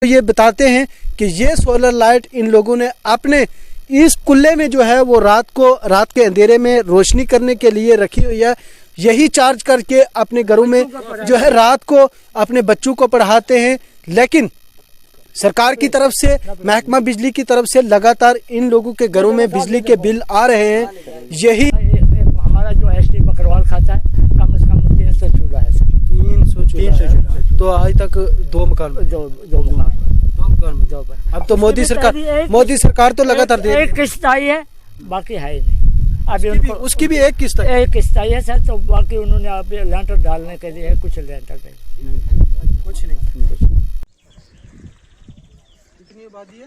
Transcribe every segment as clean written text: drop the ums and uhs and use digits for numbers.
ये बताते हैं कि ये सोलर लाइट इन लोगों ने अपने इस कुल्ले में जो है वो रात के अंधेरे में रोशनी करने के लिए रखी हुई है। यही चार्ज करके अपने घरों में जो है रात को अपने बच्चों को पढ़ाते हैं। लेकिन सरकार की तरफ से, महकमा बिजली की तरफ से लगातार इन लोगों के घरों में बिजली के बिल आ रहे हैं। यही हमारा जो एसटी बकरवाल खाता है, कम से कम 300 चूल्हा है सर। 300 चूल्हा। तो आज तक दो मकान अब तो मोदी सरकार तो लगातार दे रही है। एक किस्त आई है, बाकी है ही नहीं। अभी उसकी भी एक किस्त आई है सर। तो बाकी उन्होंने अभी लेंटर डालने के लिए कुछ लेंटर कुछ नहीं। कितनी आबादी है?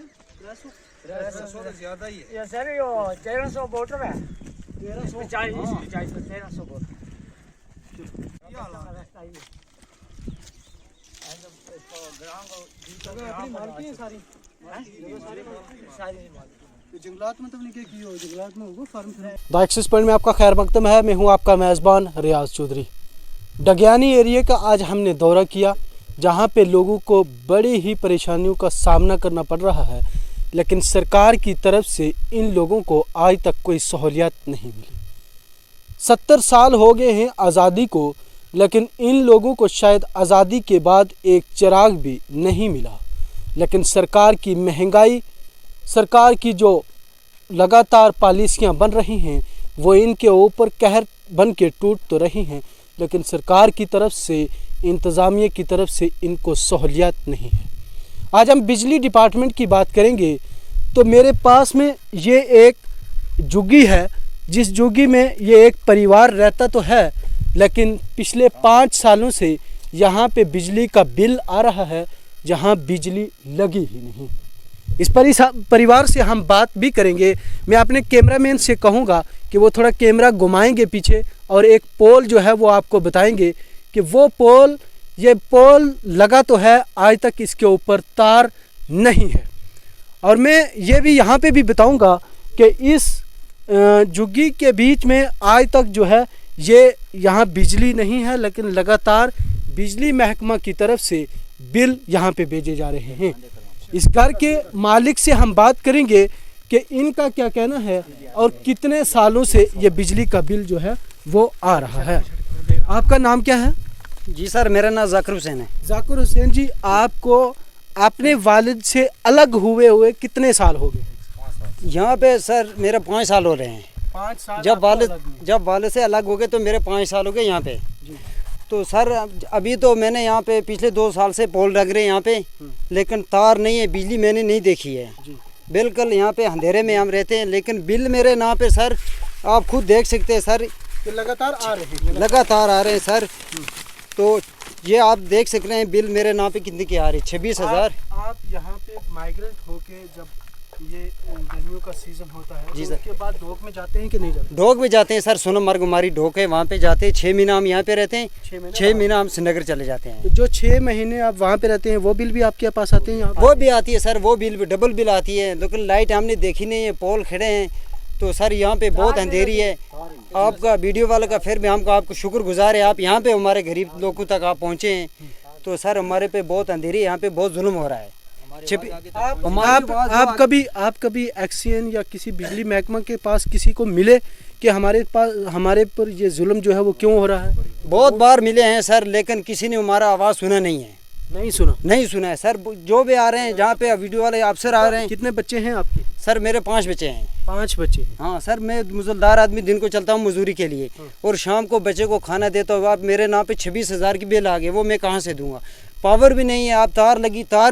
1300 ज्यादा ही है सर। यो 1300 वोटर है। 1300 वोटर। द एक्सिस पॉइंट में आपका खैर मकदम है। मैं हूं आपका मेज़बान रियाज चौधरी। डग्यानी एरिया का आज हमने दौरा किया, जहां पे लोगों को बड़ी ही परेशानियों का सामना करना पड़ रहा है, लेकिन सरकार की तरफ से इन लोगों को आज तक कोई सहूलियत नहीं मिली। 70 साल हो गए हैं आज़ादी को, लेकिन इन लोगों को शायद आज़ादी के बाद एक चिराग भी नहीं मिला। लेकिन सरकार की महंगाई, सरकार की जो लगातार पॉलिसियां बन रही हैं, वो इनके ऊपर कहर बन के टूट तो रही हैं, लेकिन सरकार की तरफ से, इंतज़ामिया की तरफ से इनको सहूलियत नहीं है। आज हम बिजली डिपार्टमेंट की बात करेंगे तो मेरे पास में ये एक झुग्गी है, जिस झुग्गी में ये एक परिवार रहता तो है, लेकिन पिछले 5 सालों से यहाँ पे बिजली का बिल आ रहा है, जहाँ बिजली लगी ही नहीं। इस परिवार से हम बात भी करेंगे। मैं अपने कैमरामैन से कहूँगा कि वो थोड़ा कैमरा घुमाएंगे पीछे, और एक पोल जो है वो आपको बताएंगे कि वो पोल, ये पोल लगा तो है, आज तक इसके ऊपर तार नहीं है। और मैं ये भी यहाँ पे भी बताऊँगा कि इस झुग्गी के बीच में आज तक जो है ये यहाँ बिजली नहीं है, लेकिन लगातार बिजली महकमा की तरफ से बिल यहाँ पे भेजे जा रहे हैं। इस घर के मालिक से हम बात करेंगे कि इनका क्या कहना है और कितने सालों से ये बिजली का बिल जो है वो आ रहा है। आपका नाम क्या है? जी सर, मेरा नाम जाकिर हुसैन है। जाकिर हुसैन जी, आपको अपने वालिद से अलग हुए कितने साल हो गए? यहाँ पे सर मेरे 5 साल हो रहे हैं। 5 साल? जब वालिद से अलग हो गए तो मेरे 5 साल हो गए यहाँ पे। तो सर अभी तो मैंने यहाँ पे पिछले 2 साल से पोल लग रहे हैं यहाँ पे, लेकिन तार नहीं है, बिजली मैंने नहीं देखी है। बिल्कुल यहाँ पे अंधेरे में हम रहते हैं, लेकिन बिल मेरे नाम पे सर आप खुद देख सकते हैं सर, लगातार आ रहे हैं सर। तो ये आप देख सकते हैं बिल मेरे नाम पे कितने की आ रही है, 26,000। आप यहाँ पे माइग्रेंट होके जब ये गर्मियों का सीजन होता है जी तो सर, उसके बाद ढोक में जाते हैं कि नहीं जाते? ढोक में जाते हैं सर, सोनमर्ग हमारी ढोक है, वहाँ पे जाते हैं। 6 महीना हम यहाँ पे रहते हैं, 6 महीना हम श्रीनगर चले जाते हैं। तो जो 6 महीने आप वहाँ पे रहते हैं वो बिल भी आपके पास आते हैं? यहाँ वो भी आती है सर, वो बिल भी डबल बिल आती है, लेकिन लाइट हमने देखी नहीं है, पोल खड़े हैं। तो सर यहाँ पे बहुत अंधेरी है। आपका वीडियो वाले का फिर भी हमको आपको शुक्रगुजार है, आप यहाँ पे हमारे गरीब लोगों तक आप पहुँचे हैं। तो सर हमारे पे बहुत अंधेरी है, यहाँ पे बहुत जुल्म हो रहा है। आप कभी एक्सीएन या किसी बिजली महकमा के पास किसी को मिले कि हमारे पर ये जुल्म जो है वो क्यों हो रहा है? बहुत बार मिले हैं सर, लेकिन किसी ने हमारा आवाज़ सुना नहीं है। नहीं सुना है सर। जो भी आ रहे हैं, जहाँ पे वीडियो वाले अफसर आ रहे हैं। कितने बच्चे हैं आपके? सर मेरे 5 बच्चे हैं। 5 बच्चे? हाँ सर, मैं मुजलदार आदमी, दिन को चलता हूँ मजदूरी के लिए, और शाम को बच्चे को खाना देता हूँ। आप मेरे नाम पे 26,000 की बिल आ गई, वो मैं कहाँ से दूंगा? पावर भी नहीं है, आप तार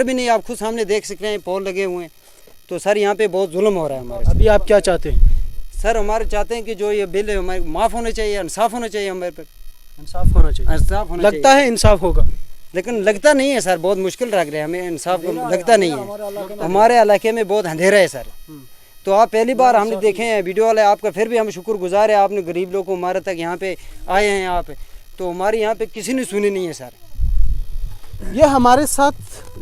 भी नहीं, आप खुद सामने देख सकते हैं, पोल लगे हुए हैं। तो सर यहाँ पे बहुत जुल्म हो रहा है हमारे। अभी आप क्या चाहते हैं? सर हमारे चाहते हैं कि जो ये बिल है हमारे माफ़ होने चाहिए, इंसाफ होना चाहिए हमारे पर। इंसाफ होना चाहिए। लगता है इंसाफ होगा, लेकिन लगता नहीं है सर, बहुत मुश्किल लग रहा है हमें, इंसाफ लगता नहीं है। हमारे इलाके में बहुत अंधेरा है सर। तो आप पहली बार हमने देखे हैं वीडियो वाले, आपका फिर भी हम शुक्रगुजार है, आपने गरीब लोगों को हमारे तक यहाँ पे आए हैं आप। तो हमारी यहाँ पे किसी ने सुनी नहीं है सर। ये हमारे साथ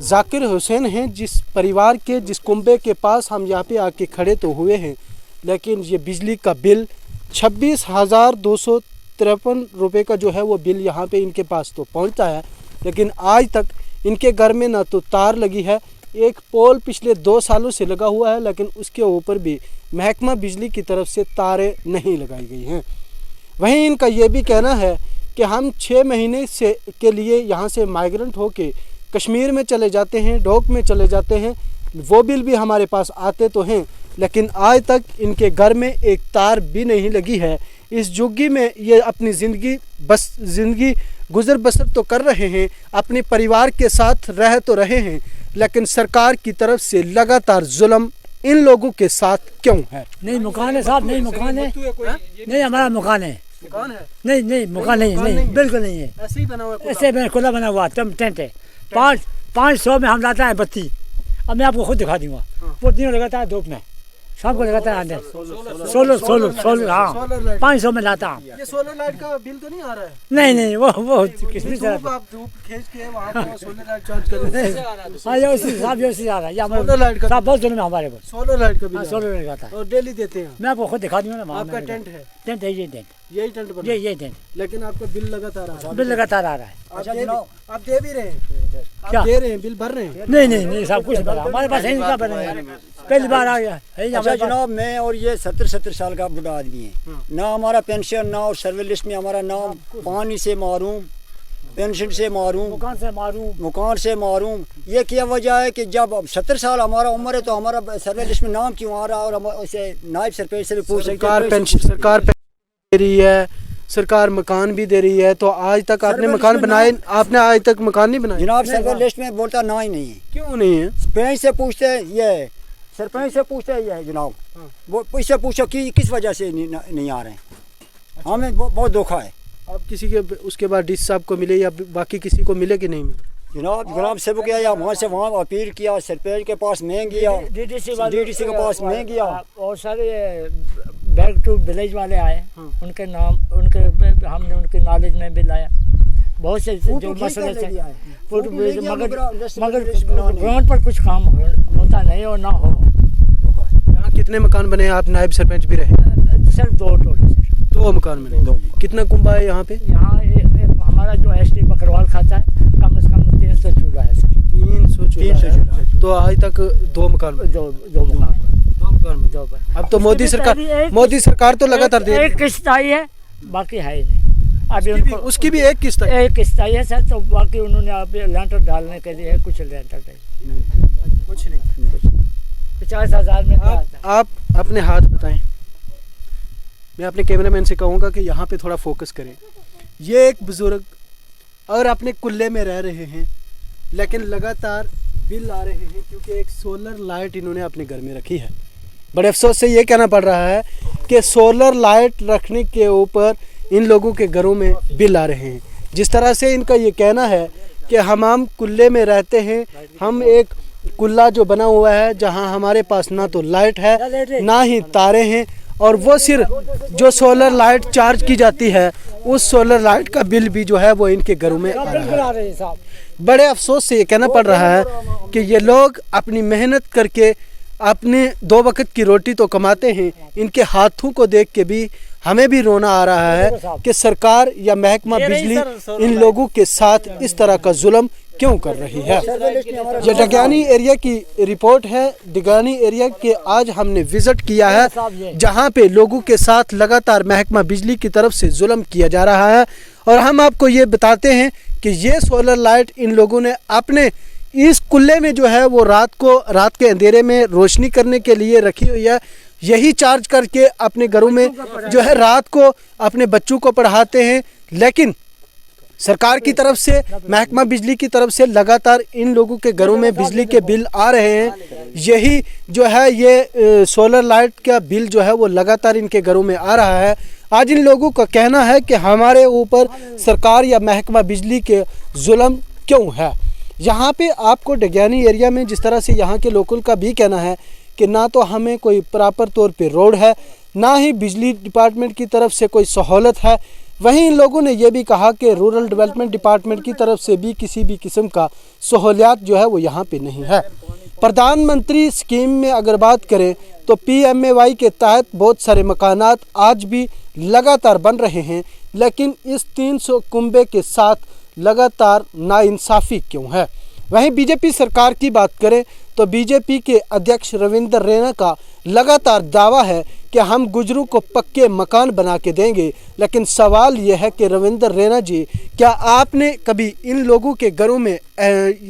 जाकिर हुसैन हैं, जिस परिवार के, जिस कुंबे के पास हम यहाँ पे आके खड़े तो हुए हैं, लेकिन ये बिजली का बिल 26,253 रुपये का जो है वो बिल यहाँ पे इनके पास तो पहुँचता है, लेकिन आज तक इनके घर में ना तो तार लगी है, एक पोल पिछले 2 सालों से लगा हुआ है लेकिन उसके ऊपर भी महकमा बिजली की तरफ से तारें नहीं लगाई गई हैं। वहीं इनका ये भी कहना है कि हम 6 महीने से के लिए यहाँ से माइग्रेंट होके कश्मीर में चले जाते हैं, डोक में चले जाते हैं, वो बिल भी हमारे पास आते तो हैं लेकिन आज तक इनके घर में एक तार भी नहीं लगी है। इस झुग्गी में ये अपनी ज़िंदगी गुजर बसर तो कर रहे हैं, अपने परिवार के साथ रह तो रहे हैं, लेकिन सरकार की तरफ से लगातार जुल्म इन लोगों के साथ क्यों है? नहीं मकान है साहब, नहीं मकान है, नहीं हमारा मकान है, दुकान है? नहीं मकान नहीं, नहीं बिल्कुल नहीं है, ऐसे ही बना हुआ है? ऐसे खुला बना हुआ टेंट है। 500 में हम लाता है बत्ती। अब मैं आपको खुद दिखा दूंगा, वो दिनों लगाता है धूप में, शाम को लगाता है अंदर सोलर। हाँ 500 में लाता हूँ। ये सोलर लाइट का बिल तो नहीं आ रहा है? नहीं वो किसमें से आप धूप खींच के वहाँ पे सोलर लाइट चार्ज कर रहे हैं? हाँ ये उसी हिसाब से आ रहा है। सोलर लाइट का बहुत जुल्म है हमारे पर। सोलर लाइट का बिल सोलर लाइट आता है और डेली देते हैं? मैं आपको खुद दिखा दूंगा ना। आपका टेंट है? टेंट है, ये टेंट, यही टेंट बना? ये टेंट, लेकिन आपका बिल लगातार आ रहा है? बिल लगातार आ रहा है। आप दे भी रहे हैं? क्या आप दे रहे हैं, बिल भर रहे हैं? नहीं सब कुछ भरा, हमारे पास है क्या भरा है, पहली बार आ गया है। अच्छा जनाब, मैं और ये 70 साल का बुढ़ा आदमी है, ना हमारा पेंशन, ना और सर्वे लिस्ट में हमारा नाम, पानी से मारूम, पेंशन से मारूम, मकान से मारूम। ये क्या वजह है कि जब 70 साल हमारा उम्र है तो हमारा सर्वे लिस्ट में नाम क्यों आ रहा है? और हम उसे नायब सरपंच से भी पूछ सकते हैं। सरकार पेंशन दे रही है, सरकार मकान भी दे रही है, तो आज तक आपने मकान बनाए? आपने आज तक मकान नहीं बनाए? जनाब सर्वे लिस्ट में बोलता ना ही नहीं है। क्यों नहीं है? सरपंच से पूछते हैं, ये सरपंच से पूछते हैं ये जनाब, वो इससे पूछो कि किस वजह से नहीं आ रहे हैं। हमें बहुत धोखा है। आप किसी के उसके बाद डीसी साहब को मिले या बाकी किसी को मिले कि नहीं मिले? जनाब ग्राम सेवक गया या वहाँ से वहाँ अपील किया, सरपंच के पास मैं गया, डीडीसी के पास मैं गया, और सारे बैक टू विलेज वाले आए, उनके नाम हमने उनके नॉलेज में भी लाया। बहुत से जो मसले थे, मगर ग्राउंड पर कुछ काम होता नहीं और ना हो। यहाँ कितने मकान बने? आप नायब सरपंच भी रहे? सिर्फ 2 टोटल, सर 2 मकान बने। कितना कुंबा है यहाँ पे? यहाँ हमारा जो एसटी बकरवाल खाता है, कम से कम 300 चूल्हा है सर। 300 चूल्हा। तो आज तक 2 मकान बने? 2 मकान। अब तो मोदी सरकार तो लगातार दे रही है। एक किस्त आई है, बाकी है ही नहीं। अभी उनको उसकी भी एक किस्त है? एक किस्त आई है सर, तो बाकी उन्होंने अभी लेंटर डालने के लिए कुछ लेंटर कुछ नहीं। 50,000 में आप अपने हाथ बताएं। मैं अपने कैमरामैन से कहूँगा कि यहाँ पे थोड़ा फोकस करें। ये एक बुजुर्ग और अपने कुल्ले में रह रहे हैं, लेकिन लगातार बिल आ रहे हैं क्योंकि एक सोलर लाइट इन्होंने अपने घर में रखी है। बड़े अफसोस से ये कहना पड़ रहा है कि सोलर लाइट रखने के ऊपर इन लोगों के घरों में बिल आ रहे हैं। जिस तरह से इनका ये कहना है कि हम कुल्ले में रहते हैं, हम एक कुल्ला जो बना हुआ है जहां हमारे पास ना तो लाइट है ना ही तारे हैं, और वो सिर्फ जो सोलर लाइट चार्ज की जाती है उस सोलर लाइट का बिल भी जो है वो इनके घरों में आ रहा है। बड़े अफसोस से ये कहना पड़ रहा है कि ये लोग अपनी मेहनत करके अपने 2 वक्त की रोटी तो कमाते हैं, इनके हाथों को देख के भी हमें भी रोना आ रहा है कि सरकार या महकमा बिजली इन लोगों के साथ इस तरह का जुल्म क्यों कर रही है। ये डग्यानी एरिया की रिपोर्ट है। डग्यानी एरिया के आज हमने विजिट किया है जहां पे लोगों के साथ लगातार महकमा बिजली की तरफ से जुल्म किया जा रहा है, और हम आपको ये बताते हैं कि ये सोलर लाइट इन लोगों ने अपने इस कुल्ले में जो है वो रात के अंधेरे में रोशनी करने के लिए रखी हुई है। यही चार्ज करके अपने घरों में जो है रात को अपने बच्चों को पढ़ाते हैं, लेकिन सरकार की तरफ से, महकमा बिजली की तरफ से लगातार इन लोगों के घरों में बिजली के बिल आ रहे हैं। यही जो है ये सोलर लाइट का बिल जो है वो लगातार इनके घरों में आ रहा है। आज इन लोगों का कहना है कि हमारे ऊपर सरकार या महकमा बिजली के जुल्म क्यों है। यहाँ पे आपको डग्यानी एरिया में जिस तरह से यहाँ के लोकल का भी कहना है कि ना तो हमें कोई प्रॉपर तौर पे रोड है, ना ही बिजली डिपार्टमेंट की तरफ से कोई सहूलत है। वहीं इन लोगों ने यह भी कहा कि रूरल डेवलपमेंट डिपार्टमेंट की तरफ से भी किसी भी किस्म का सहूलियात जो है वो यहाँ पे नहीं है। प्रधानमंत्री स्कीम में अगर बात करें तो PMAY के तहत बहुत सारे मकानात आज भी लगातार बन रहे हैं, लेकिन इस 300 कुंबे के साथ लगातार नाइंसाफ़ी क्यों है। वहीं बीजेपी सरकार की बात करें तो बीजेपी के अध्यक्ष रविंद्र रैना का लगातार दावा है कि हम गुजरों को पक्के मकान बना के देंगे। लेकिन सवाल यह है कि रविंद्र रैना जी, क्या आपने कभी इन लोगों के घरों में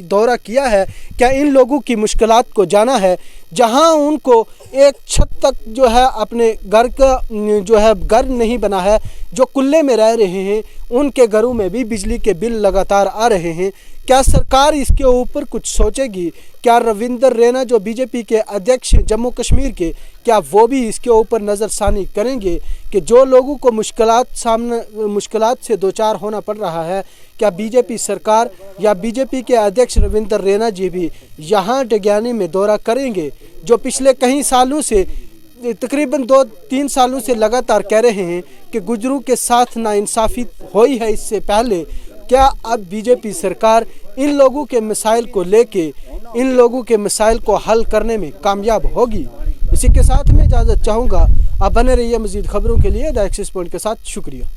दौरा किया है? क्या इन लोगों की मुश्किलात को जाना है? जहां उनको एक छत तक जो है अपने घर का जो है घर नहीं बना है, जो कुल्ले में रह रहे हैं, उनके घरों में भी बिजली के बिल लगातार आ रहे हैं। क्या सरकार इसके ऊपर कुछ सोचेगी? क्या रविंद्र रैना जो बीजेपी के अध्यक्ष हैं जम्मू कश्मीर के, क्या वो भी इसके ऊपर नज़रसानी करेंगे कि जो लोगों को मुश्किलात से दो चार होना पड़ रहा है, क्या बीजेपी सरकार या बीजेपी के अध्यक्ष रविंद्र रैना जी भी यहाँ डग्यानी में दौरा करेंगे? जो पिछले कई सालों से तकरीबन 2-3 सालों से लगातार कह रहे हैं कि गुजरों के साथ नाइंसाफ़ी हुई है इससे पहले, क्या अब बीजेपी सरकार इन लोगों के मसाइल को लेके इन लोगों के मसाइल को हल करने में कामयाब होगी? इसी के साथ मैं इजाज़त चाहूँगा। आप बने रहिए मज़ीद खबरों के लिए द एक्सिस पॉइंट के साथ। शुक्रिया।